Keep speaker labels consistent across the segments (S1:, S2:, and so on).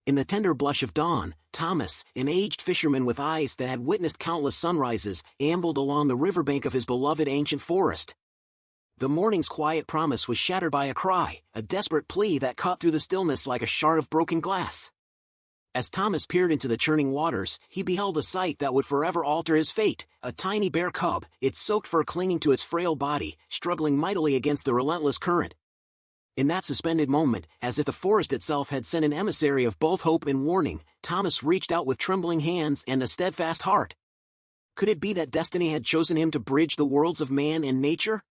S1: In the tender blush of dawn, Thomas, an aged fisherman with eyes that had witnessed countless sunrises, ambled along the riverbank of his beloved ancient forest. The morning's quiet promise was shattered by a cry, a desperate plea that cut through the stillness like a shard of broken glass. As Thomas peered into the churning waters, he beheld a sight that would forever alter his fate, a tiny bear cub, its soaked fur clinging to its frail body, struggling mightily against the relentless current. In that suspended moment, as if the forest itself had sent an emissary of both hope and warning, Thomas reached out with trembling hands and a steadfast heart. Could it be that destiny had chosen him to bridge the worlds of man and nature?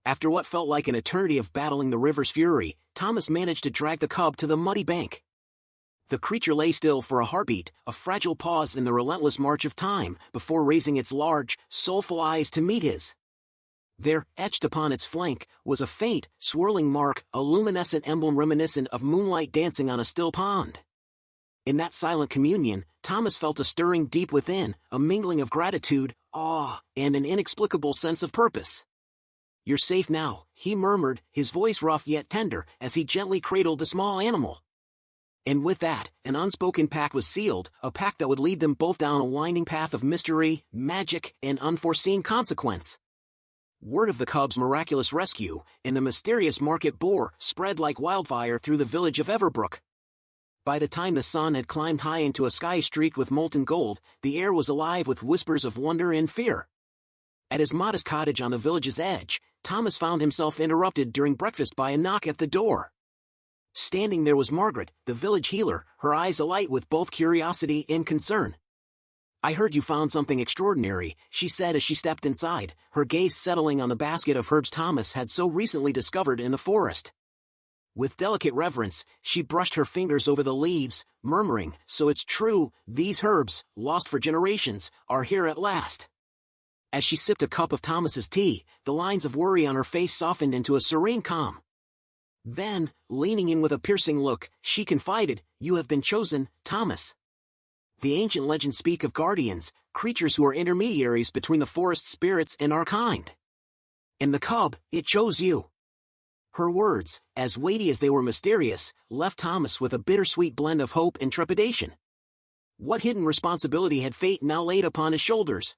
S1: After what felt like an eternity of battling the river's fury, Thomas managed to drag the cub to the muddy bank. The creature lay still for a heartbeat, a fragile pause in the relentless march of time, before raising its large, soulful eyes to meet his. There, etched upon its flank, was a faint, swirling mark, a luminescent emblem reminiscent of moonlight dancing on a still pond. In that silent communion, Thomas felt a stirring deep within, a mingling of gratitude, awe, and an inexplicable sense of purpose. "You're safe now," he murmured, his voice rough yet tender, as he gently cradled the small animal. And with that, an unspoken pact was sealed, a pact that would lead them both down a winding path of mystery, magic, and unforeseen consequence. Word of the cub's miraculous rescue, and the mysterious mark it bore, spread like wildfire through the village of Everbrook. By the time the sun had climbed high into a sky streaked with molten gold, the air was alive with whispers of wonder and fear. At his modest cottage on the village's edge, Thomas found himself interrupted during breakfast by a knock at the door. Standing there was Margaret, the village healer, her eyes alight with both curiosity and concern. "I heard you found something extraordinary," she said as she stepped inside, her gaze settling on the basket of herbs Thomas had so recently discovered in the forest. With delicate reverence, she brushed her fingers over the leaves, murmuring, "So it's true, these herbs, lost for generations, are here at last." As she sipped a cup of Thomas's tea, the lines of worry on her face softened into a serene calm. Then, leaning in with a piercing look, she confided, "You have been chosen, Thomas. The ancient legends speak of guardians, creatures who are intermediaries between the forest spirits and our kind. And the cub, it chose you." Her words, as weighty as they were mysterious, left Thomas with a bittersweet blend of hope and trepidation. What hidden responsibility had fate now laid upon his shoulders?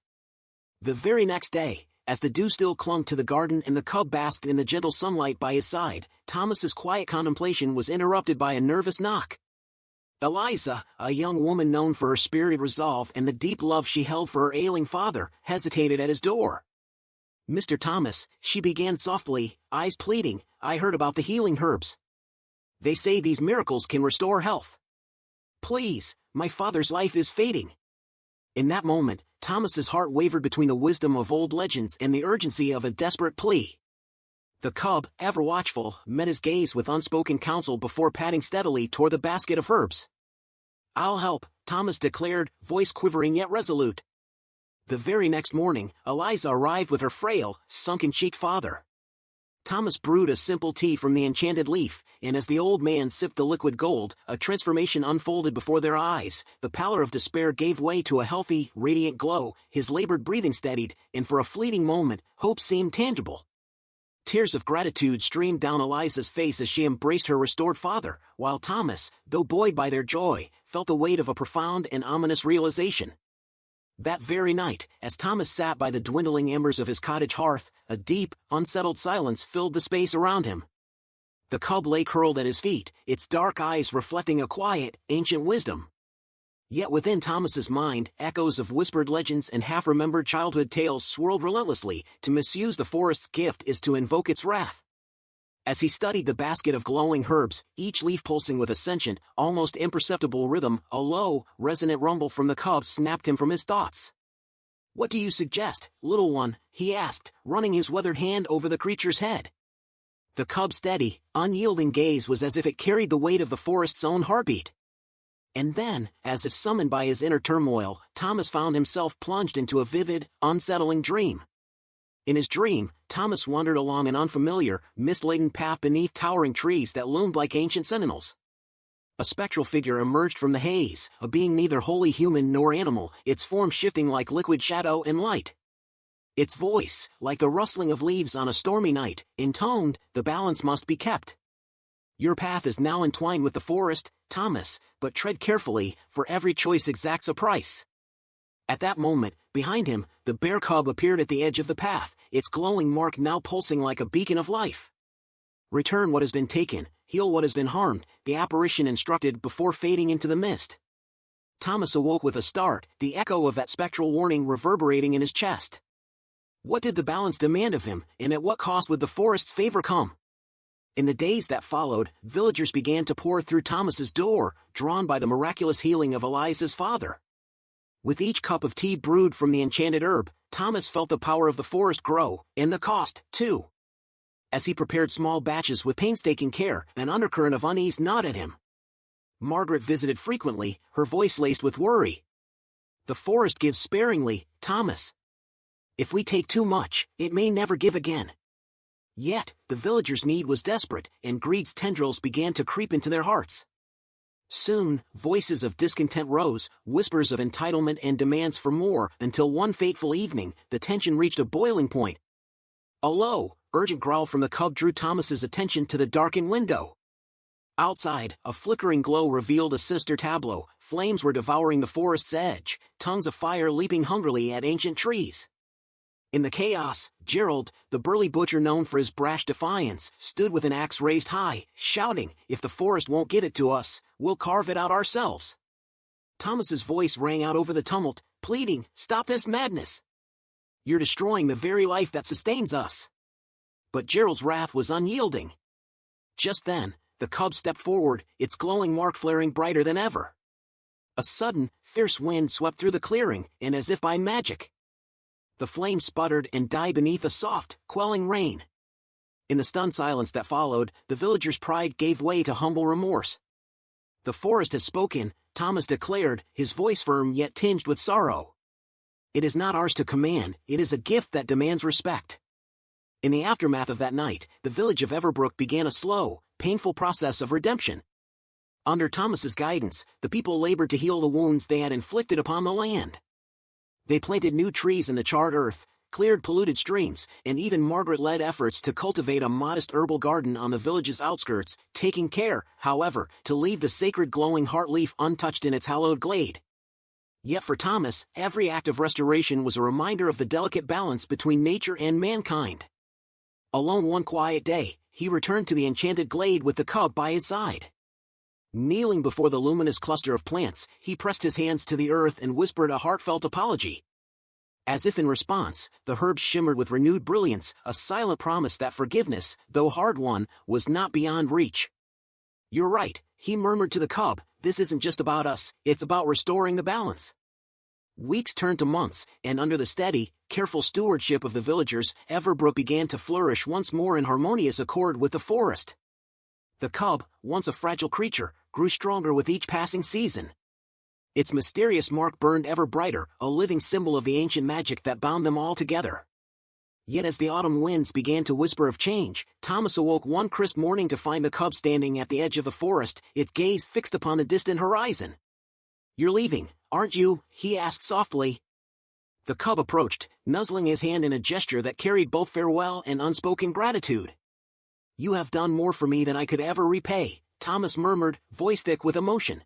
S1: The very next day, as the dew still clung to the garden and the cub basked in the gentle sunlight by his side, Thomas's quiet contemplation was interrupted by a nervous knock. Eliza, a young woman known for her spirited resolve and the deep love she held for her ailing father, hesitated at his door. "Mr. Thomas," she began softly, eyes pleading, "I heard about the healing herbs. They say these miracles can restore health. Please, my father's life is fading." In that moment, Thomas's heart wavered between the wisdom of old legends and the urgency of a desperate plea. The cub, ever watchful, met his gaze with unspoken counsel before padding steadily toward the basket of herbs. "I'll help," Thomas declared, voice quivering yet resolute. The very next morning, Eliza arrived with her frail, sunken-cheeked father. Thomas brewed a simple tea from the enchanted leaf, and as the old man sipped the liquid gold, a transformation unfolded before their eyes. The pallor of despair gave way to a healthy, radiant glow, his labored breathing steadied, and for a fleeting moment, hope seemed tangible. Tears of gratitude streamed down Eliza's face as she embraced her restored father, while Thomas, though buoyed by their joy, felt the weight of a profound and ominous realization. That very night, as Thomas sat by the dwindling embers of his cottage hearth, a deep, unsettled silence filled the space around him. The cub lay curled at his feet, its dark eyes reflecting a quiet, ancient wisdom. Yet within Thomas's mind, echoes of whispered legends and half-remembered childhood tales swirled relentlessly. To misuse the forest's gift is to invoke its wrath. As he studied the basket of glowing herbs, each leaf pulsing with a sentient, almost imperceptible rhythm, a low, resonant rumble from the cub snapped him from his thoughts. "What do you suggest, little one?" he asked, running his weathered hand over the creature's head. The cub's steady, unyielding gaze was as if it carried the weight of the forest's own heartbeat. And then, as if summoned by his inner turmoil, Thomas found himself plunged into a vivid, unsettling dream. In his dream, Thomas wandered along an unfamiliar, mist-laden path beneath towering trees that loomed like ancient sentinels. A spectral figure emerged from the haze, a being neither wholly human nor animal, its form shifting like liquid shadow and light. Its voice, like the rustling of leaves on a stormy night, intoned, "The balance must be kept." Your path is now entwined with the forest, Thomas, but tread carefully, for every choice exacts a price. At that moment, behind him, the bear cub appeared at the edge of the path, its glowing mark now pulsing like a beacon of life. Return what has been taken, heal what has been harmed, the apparition instructed before fading into the mist. Thomas awoke with a start, the echo of that spectral warning reverberating in his chest. What did the balance demand of him, and at what cost would the forest's favor come? In the days that followed, villagers began to pour through Thomas's door, drawn by the miraculous healing of Eliza's father. With each cup of tea brewed from the enchanted herb, Thomas felt the power of the forest grow, and the cost, too. As he prepared small batches with painstaking care, an undercurrent of unease gnawed at him. Margaret visited frequently, her voice laced with worry. The forest gives sparingly, Thomas. If we take too much, it may never give again. Yet, the villagers' need was desperate, and greed's tendrils began to creep into their hearts. Soon, voices of discontent rose, whispers of entitlement and demands for more, until one fateful evening, the tension reached a boiling point. A low, urgent growl from the cub drew Thomas's attention to the darkened window. Outside, a flickering glow revealed a sinister tableau. Flames were devouring the forest's edge, tongues of fire leaping hungrily at ancient trees. In the chaos, Gerald, the burly butcher known for his brash defiance, stood with an axe raised high, shouting, "If the forest won't give it to us, we'll carve it out ourselves." Thomas's voice rang out over the tumult, pleading, "Stop this madness! You're destroying the very life that sustains us." But Gerald's wrath was unyielding. Just then, the cub stepped forward, its glowing mark flaring brighter than ever. A sudden, fierce wind swept through the clearing, and as if by magic, the flame sputtered and died beneath a soft, quelling rain. In the stunned silence that followed, the villagers' pride gave way to humble remorse. "The forest has spoken," Thomas declared, his voice firm yet tinged with sorrow. "It is not ours to command, it is a gift that demands respect." In the aftermath of that night, the village of Everbrook began a slow, painful process of redemption. Under Thomas's guidance, the people labored to heal the wounds they had inflicted upon the land. They planted new trees in the charred earth, cleared polluted streams, and even Margaret led efforts to cultivate a modest herbal garden on the village's outskirts, taking care, however, to leave the sacred glowing heart leaf untouched in its hallowed glade. Yet for Thomas, every act of restoration was a reminder of the delicate balance between nature and mankind. Alone one quiet day, he returned to the enchanted glade with the cub by his side. Kneeling before the luminous cluster of plants, he pressed his hands to the earth and whispered a heartfelt apology. As if in response, the herbs shimmered with renewed brilliance, a silent promise that forgiveness, though hard won, was not beyond reach. "You're right," he murmured to the cub, "this isn't just about us, it's about restoring the balance." Weeks turned to months, and under the steady, careful stewardship of the villagers, Everbrook began to flourish once more in harmonious accord with the forest. The cub, once a fragile creature, grew stronger with each passing season. Its mysterious mark burned ever brighter, a living symbol of the ancient magic that bound them all together. Yet as the autumn winds began to whisper of change, Thomas awoke one crisp morning to find the cub standing at the edge of the forest, its gaze fixed upon the distant horizon. "You're leaving, aren't you?" he asked softly. The cub approached, nuzzling his hand in a gesture that carried both farewell and unspoken gratitude. "You have done more for me than I could ever repay," Thomas murmured, voice thick with emotion.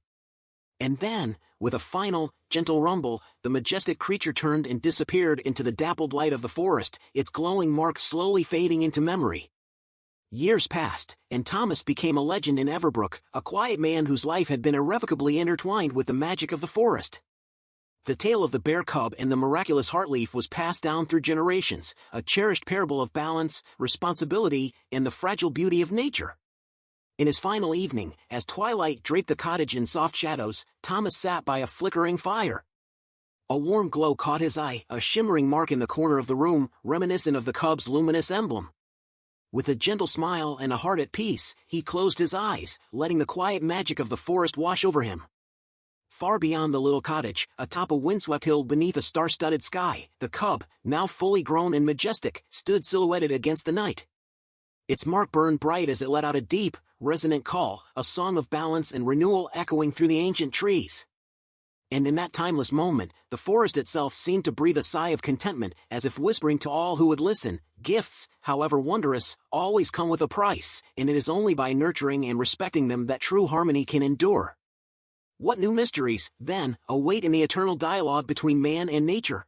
S1: And then, with a final, gentle rumble, the majestic creature turned and disappeared into the dappled light of the forest, its glowing mark slowly fading into memory. Years passed, and Thomas became a legend in Everbrook, a quiet man whose life had been irrevocably intertwined with the magic of the forest. The tale of the bear cub and the miraculous heartleaf was passed down through generations, a cherished parable of balance, responsibility, and the fragile beauty of nature. In his final evening, as twilight draped the cottage in soft shadows, Thomas sat by a flickering fire. A warm glow caught his eye, a shimmering mark in the corner of the room, reminiscent of the cub's luminous emblem. With a gentle smile and a heart at peace, he closed his eyes, letting the quiet magic of the forest wash over him. Far beyond the little cottage, atop a windswept hill beneath a star-studded sky, the cub, now fully grown and majestic, stood silhouetted against the night. Its mark burned bright as it let out a deep, resonant call, a song of balance and renewal echoing through the ancient trees. And in that timeless moment, the forest itself seemed to breathe a sigh of contentment, as if whispering to all who would listen, gifts, however wondrous, always come with a price, and it is only by nurturing and respecting them that true harmony can endure. What new mysteries, then, await in the eternal dialogue between man and nature?